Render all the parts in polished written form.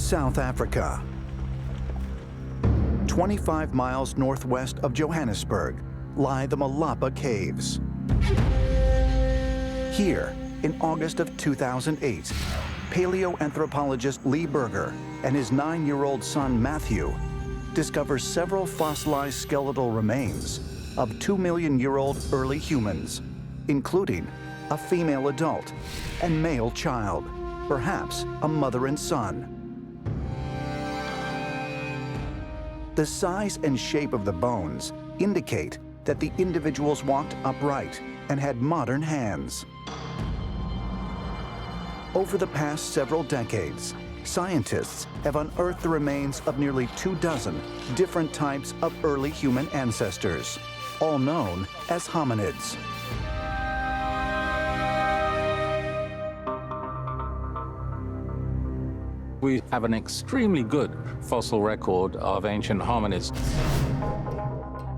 South Africa. 25 miles northwest of Johannesburg lie the Malapa Caves. Here, in August of 2008, paleoanthropologist Lee Berger and his 9-year-old son Matthew discover several fossilized skeletal remains of 2-million-year-old early humans, including a female adult and male child, perhaps a mother and son. The size and shape of the bones indicate that the individuals walked upright and had modern hands. Over the past several decades, scientists have unearthed the remains of nearly 24 different types of early human ancestors, all known as hominids. We have an extremely good fossil record of ancient hominids.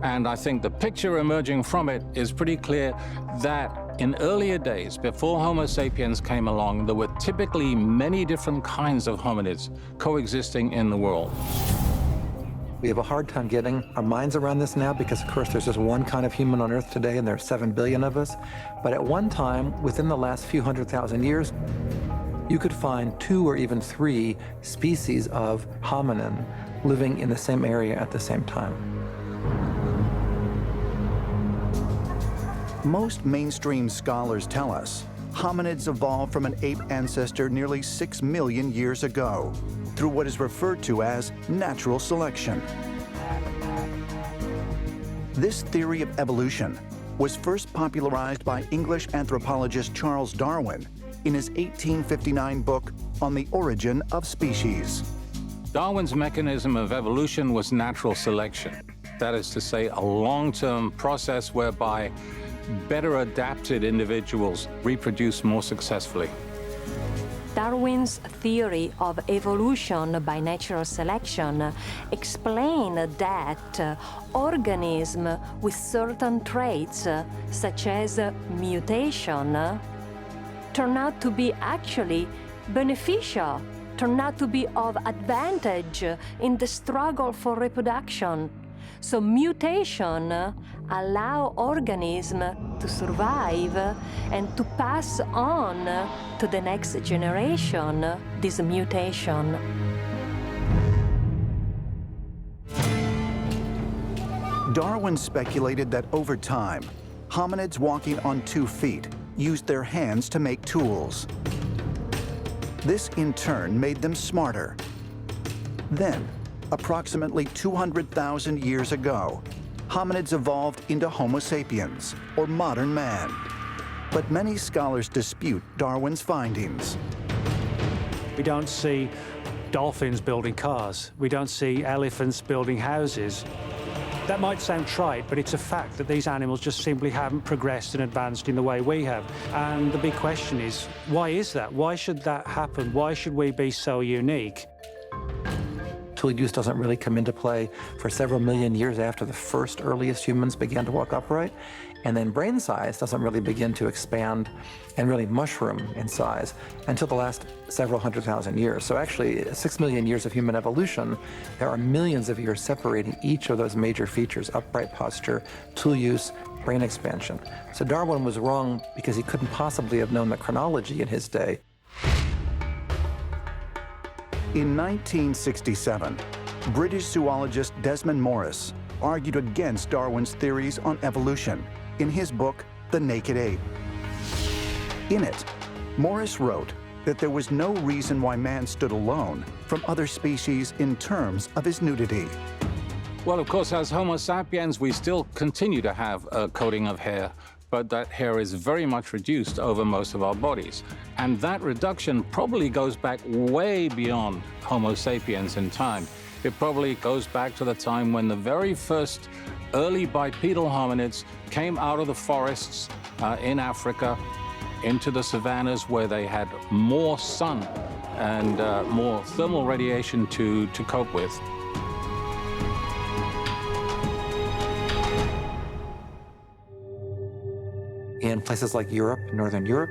And I think the picture emerging from it is pretty clear that in earlier days, before Homo sapiens came along, there were typically many different kinds of hominids coexisting in the world. We have a hard time getting our minds around this now because, of course, there's just one kind of human on Earth today, and there are 7 billion of us. But at one time, within the last few 100,000 years, you could find 2 or even 3 species of hominin living in the same area at the same time. Most mainstream scholars tell us hominids evolved from an ape ancestor nearly 6 million years ago through what is referred to as natural selection. This theory of evolution was first popularized by English anthropologist Charles Darwin in his 1859 book On the Origin of Species. Darwin's mechanism of evolution was natural selection. That is to say, a long-term process whereby better adapted individuals reproduce more successfully. Darwin's theory of evolution by natural selection explained that organisms with certain traits, such as mutation, turn out to be actually beneficial, turn out to be of advantage in the struggle for reproduction. So mutation allow organisms to survive and to pass on to the next generation this mutation. Darwin speculated that over time, hominids walking on 2 feet used their hands to make tools. This in turn made them smarter. Then, approximately 200,000 years ago, hominids evolved into Homo sapiens, or modern man. But many scholars dispute Darwin's findings. We don't see dolphins building cars. We don't see elephants building houses. That might sound trite, but it's a fact that these animals just simply haven't progressed and advanced in the way we have. And the big question is, why is that? Why should that happen? Why should we be so unique? Tool use doesn't really come into play for several million years after the first earliest humans began to walk upright. And then brain size doesn't really begin to expand and really mushroom in size until the last several 100,000 years. So actually, 6 million years of human evolution, there are millions of years separating each of those major features: upright posture, tool use, brain expansion. So Darwin was wrong because he couldn't possibly have known the chronology in his day. In 1967, British zoologist Desmond Morris argued against Darwin's theories on evolution in his book, The Naked Ape. In it, Morris wrote that there was no reason why man stood alone from other species in terms of his nudity. Well, of course, as Homo sapiens, we still continue to have a coating of hair, but that hair is very much reduced over most of our bodies. And that reduction probably goes back way beyond Homo sapiens in time. It probably goes back to the time when the very first early bipedal hominids came out of the forests in Africa into the savannas, where they had more sun and more thermal radiation to cope with. In places like Europe, Northern Europe,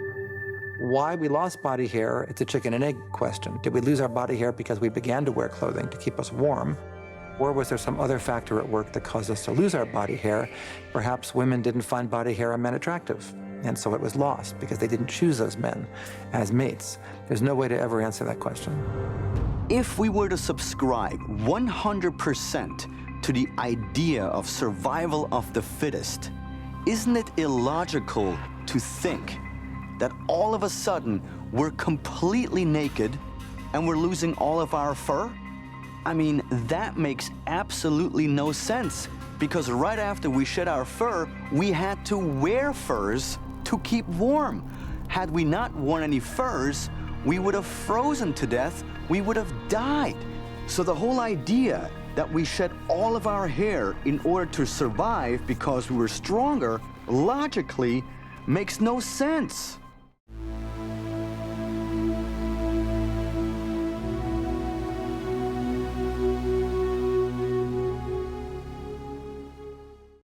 why we lost body hair, it's a chicken and egg question. Did we lose our body hair because we began to wear clothing to keep us warm? Or was there some other factor at work that caused us to lose our body hair? Perhaps women didn't find body hair on men attractive, and so it was lost because they didn't choose those men as mates. There's no way to ever answer that question. If we were to subscribe 100% to the idea of survival of the fittest, isn't it illogical to think that all of a sudden we're completely naked and we're losing all of our fur? I mean, that makes absolutely no sense, because right after we shed our fur, we had to wear furs to keep warm. Had we not worn any furs, we would have frozen to death, we would have died. So the whole idea that we shed all of our hair in order to survive because we were stronger, logically, makes no sense.